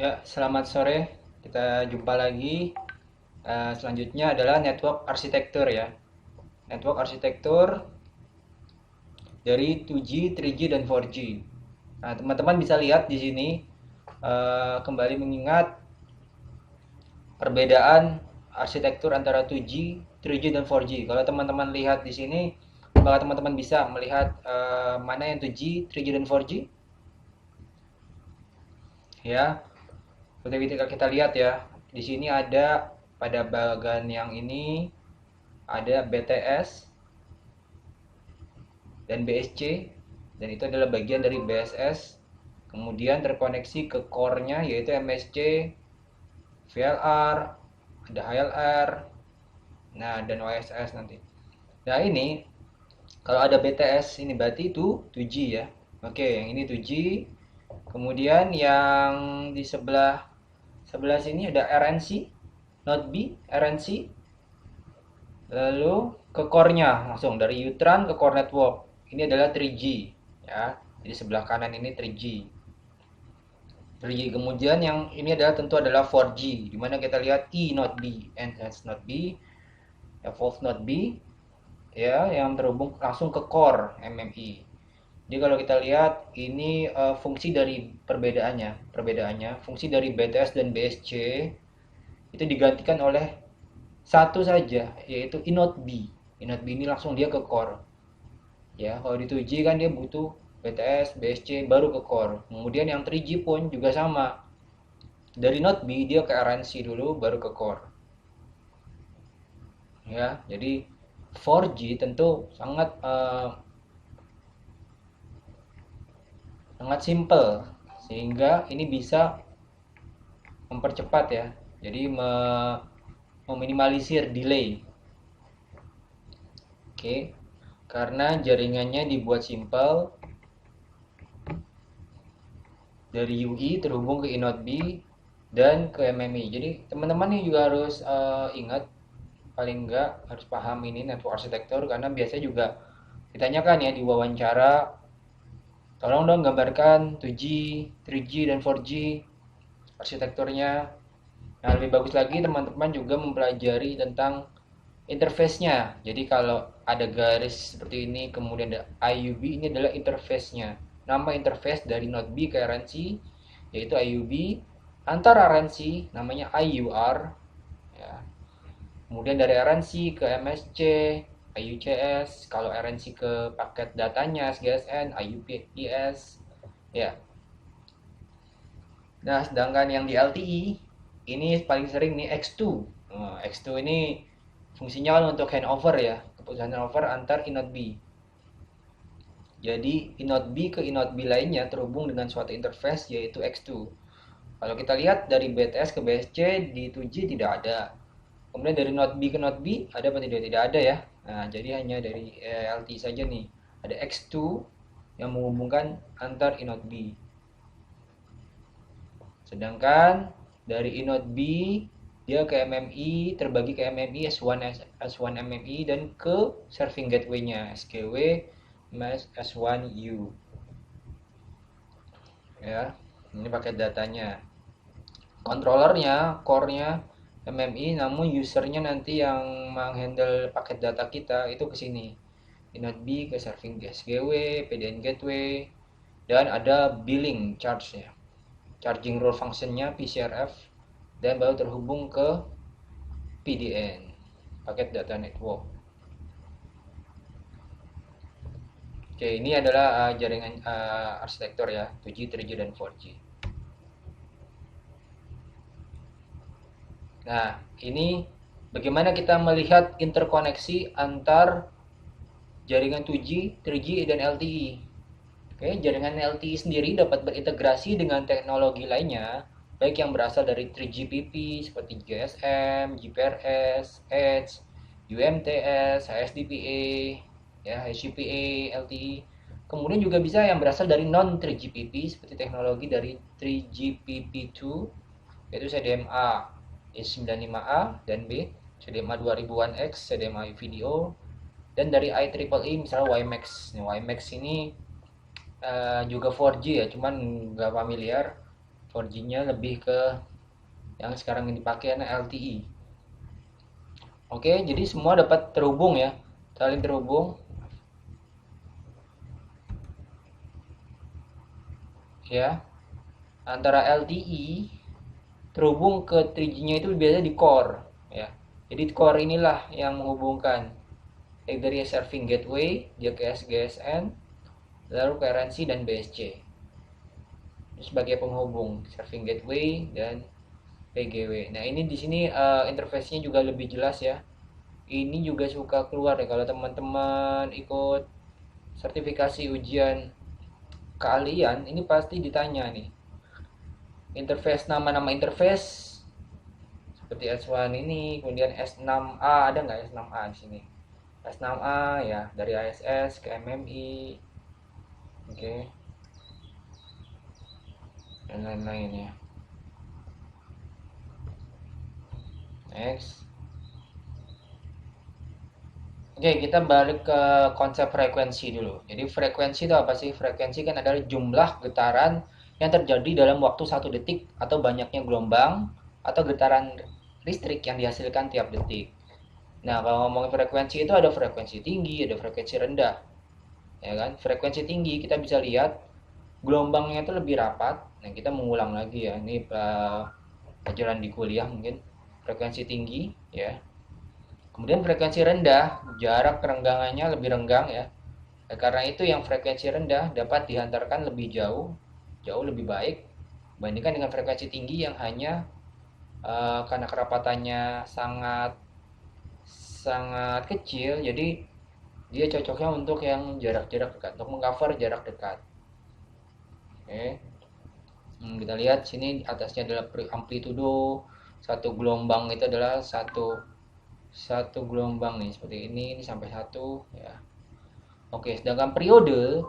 Ya, selamat sore. Kita jumpa lagi. Selanjutnya adalah network arsitektur ya. Network arsitektur dari 2G, 3G, dan 4G. Nah, teman-teman bisa lihat di sini kembali mengingat perbedaan arsitektur antara 2G, 3G, dan 4G. Kalau teman-teman lihat di sini, apakah teman-teman bisa melihat mana yang 2G, 3G, dan 4G? Ya, seperti kita lihat ya. Di sini ada pada bagian yang ini ada BTS dan BSC, dan itu adalah bagian dari BSS, kemudian terkoneksi ke core-nya yaitu MSC, VLR, ada HLR, nah dan OSS nanti. Nah ini kalau ada BTS ini berarti itu 2G ya. Oke, yang ini 2G. Kemudian yang di sebelah sebelah sini ada RNC, Node B, RNC. Lalu ke core-nya langsung dari Utran ke core network. Ini adalah 3G ya. Jadi sebelah kanan ini 3G. 3G. Kemudian yang ini adalah tentu adalah 4G di mana kita lihat E not B, NS not B, evolve not B ya yang terhubung langsung ke core MMI. Jadi kalau kita lihat ini fungsi dari perbedaannya fungsi dari BTS dan BSC itu digantikan oleh satu saja yaitu inode B. Inode B ini langsung dia ke core. Ya, kalau di 2G kan dia butuh BTS, BSC baru ke core. Kemudian yang 3G pun juga sama. Dari node B dia ke RNC dulu baru ke core. Ya, jadi 4G tentu sangat simple sehingga ini bisa mempercepat ya. Jadi meminimalisir delay. Oke. Karena jaringannya dibuat simple dari UI terhubung ke inode B dan ke MMI. Jadi teman-teman ini juga harus ingat paling enggak harus paham ini network arsitektur karena biasanya juga ditanyakan ya di wawancara, tolong dong gambarkan 2G, 3G, dan 4G arsitekturnya. Nah, lebih bagus lagi teman-teman juga mempelajari tentang interface-nya. Jadi kalau ada garis seperti ini, kemudian ada IUB, ini adalah interface-nya. Nama interface dari node B ke RNC, yaitu IUB. Antar RNC namanya IUR. Ya. Kemudian dari RNC ke MSC, IUCS. Kalau RNC ke paket datanya, SGSN, IUPS. Ya. Nah, sedangkan yang di LTE, ini paling sering nih X2. Nah, X2 ini fungsinya kan untuk handover ya, keputusan handover antar inode B. Jadi inode B ke inode B lainnya terhubung dengan suatu interface yaitu X2. Kalau kita lihat dari BTS ke BSC di 2G tidak ada. Kemudian dari node B ke node B ada apa tidak? Tidak ada ya. Nah, jadi hanya dari LTE saja nih. Ada X2 yang menghubungkan antar inode B. Sedangkan dari inode B dia ke MMI terbagi ke MMI S1 MMI dan ke serving gateway-nya SGW S1U. Ya, ini paket datanya. Controllernya, core-nya MMI, namun usernya nanti yang menghandle paket data kita itu ke sini. Inode B ke serving SGW, PDN gateway, dan ada billing charge ya. Charging rule functionnya PCRF dan baru terhubung ke PDN, paket data network. Oke, ini adalah jaringan arsitektur ya, 2G, 3G, dan 4G. Nah, ini bagaimana kita melihat interkoneksi antar jaringan 2G, 3G, dan LTE. Oke, jaringan LTE sendiri dapat berintegrasi dengan teknologi lainnya, baik yang berasal dari 3GPP seperti GSM, GPRS, Edge, UMTS, HSDPA, ya, HCPA, LTE. Kemudian juga bisa yang berasal dari non 3GPP seperti teknologi dari 3GPP2 yaitu CDMA E95A dan B, CDMA 2001X, CDMA video, dan dari IEEE misalnya WiMAX. Nah, WiMAX ini juga 4G ya, cuman nggak familiar. 4G-nya lebih ke yang sekarang ini dipakai LTE. Oke, jadi semua dapat terhubung ya, saling terhubung ya. Antara LTE terhubung ke 3G-nya itu biasanya di core ya. Jadi core inilah yang menghubungkan dari serving gateway dia ke SGSN, lalu ke RNC dan BSC sebagai penghubung serving gateway dan PGW. Nah ini di sini interface-nya juga lebih jelas ya. Ini juga suka keluar ya kalau teman-teman ikut sertifikasi ujian keahlian, ini pasti ditanya nih. Interface, nama-nama interface seperti S1 ini, kemudian S6A, ada nggak S6A di sini? S6A ya, dari ASS ke MMI. Oke. Dan lain-lain ya. Next. Oke, kita balik ke konsep frekuensi dulu. Jadi frekuensi itu apa sih? Frekuensi kan adalah jumlah getaran yang terjadi dalam waktu 1 detik atau banyaknya gelombang atau getaran listrik yang dihasilkan tiap detik. Nah, kalau ngomongin frekuensi itu ada frekuensi tinggi, ada frekuensi rendah. Ya kan? Frekuensi tinggi kita bisa lihat gelombangnya itu lebih rapat. Nah, kita mengulang lagi ya. Ini pelajaran di kuliah mungkin. Frekuensi tinggi ya. Kemudian frekuensi rendah, jarak kerenggangannya lebih renggang ya. Karena itu yang frekuensi rendah dapat dihantarkan lebih jauh, jauh lebih baik dibandingkan dengan frekuensi tinggi yang hanya karena kerapatannya sangat sangat kecil, jadi dia cocoknya untuk yang jarak-jarak dekat, untuk mengcover jarak dekat. Oke. Kita lihat sini atasnya adalah amplitudo, satu gelombang itu adalah satu gelombang nih seperti ini sampai satu ya. Oke, sedangkan periode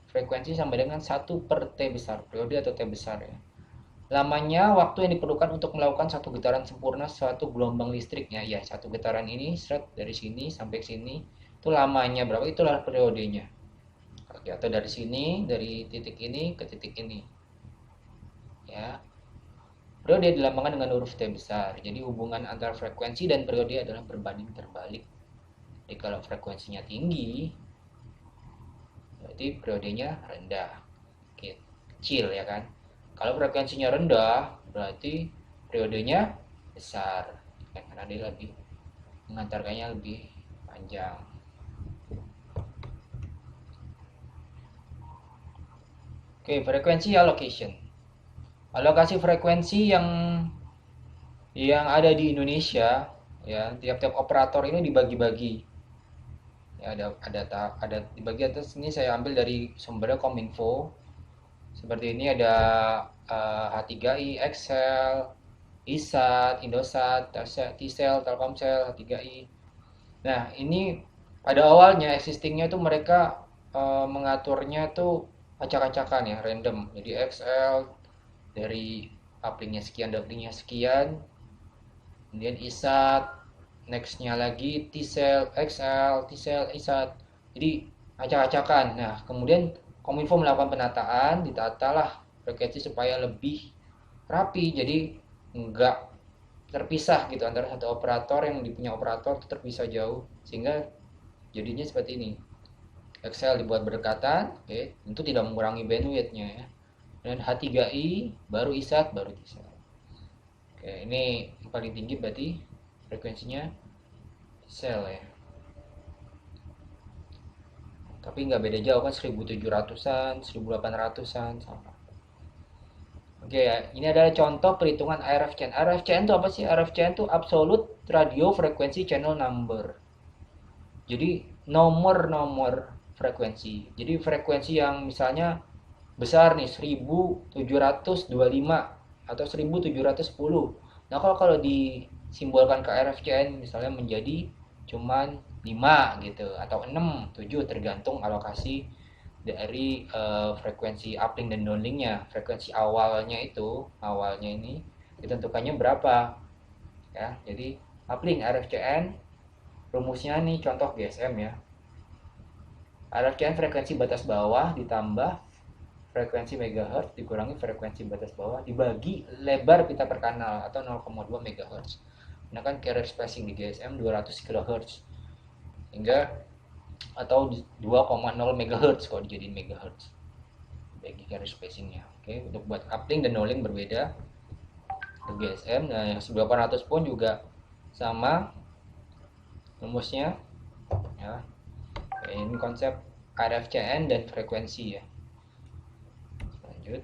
frekuensi sama dengan 1/T besar, periode atau T besar ya. Lamanya waktu yang diperlukan untuk melakukan satu getaran sempurna suatu gelombang listriknya ya, satu getaran ini seret dari sini sampai sini itu lamanya berapa, itulah periodenya. Oke, atau dari sini, dari titik ini ke titik ini ya. Periode dilambangkan dengan huruf T besar. Jadi hubungan antara frekuensi dan periode adalah berbanding terbalik. Jadi kalau frekuensinya tinggi, berarti periodenya rendah, kecil ya kan. Kalau frekuensinya rendah, berarti periodenya besar, karena dia lebih mengantarkannya lebih panjang. Oke, frekuensi allocation. Alokasi frekuensi yang ada di Indonesia ya, tiap-tiap operator ini dibagi-bagi. Ya, ada dibagi atas ini saya ambil dari sumbernya Kominfo. Seperti ini ada H3i, Excel, ISAT, Indosat, T-Cell, Telkomsel, H3i. Nah, ini pada awalnya existingnya tuh mereka mengaturnya tuh acak-acakan ya, random. Jadi Excel dari uplinknya sekian, dowlinknya sekian, kemudian ISAT, nextnya lagi T-Cell, XL, T-Cell, ISAT. Jadi acak-acakan. Nah, kemudian Kominfo melakukan penataan, ditatalah frekuensi supaya lebih rapi, jadi enggak terpisah gitu antara satu operator yang dipunya operator itu terpisah jauh, sehingga jadinya seperti ini. Excel dibuat berdekatan, oke, tentu tidak mengurangi bandwidthnya ya. Dan H3i, baru ISAT, baru T-Cell. Oke, ini yang paling tinggi berarti frekuensinya T-Cell ya. Tapi nggak beda jauh kan, 1700-an, 1800-an sama. Oke ya, ini adalah contoh perhitungan RFCN. RFCN itu apa sih? RFCN itu Absolute Radio Frequency Channel Number. Jadi nomor-nomor frekuensi. Jadi frekuensi yang misalnya besar nih 1725 atau 1710. Nah, kalau disimbolkan ke RFCN misalnya menjadi cuman 5 gitu atau 6, 7 tergantung alokasi dari frekuensi uplink dan downlinknya. Frekuensi awalnya ini ditentukannya berapa ya. Jadi uplink RFCN rumusnya nih contoh GSM ya. RFCN frekuensi batas bawah ditambah frekuensi megahertz dikurangi frekuensi batas bawah dibagi lebar pita per kanal atau 0,2 megahertz. Nah kan carrier spacing di GSM 200 kHz hingga atau 2,0 megahertz kalau dijadiin megahertz bagi carrier spacingnya. Oke, untuk buat coupling dan knowing berbeda untuk GSM. Nah yang 1800 pun juga sama rumusnya ya. Ini konsep RFCN dan frekuensi ya. Lanjut.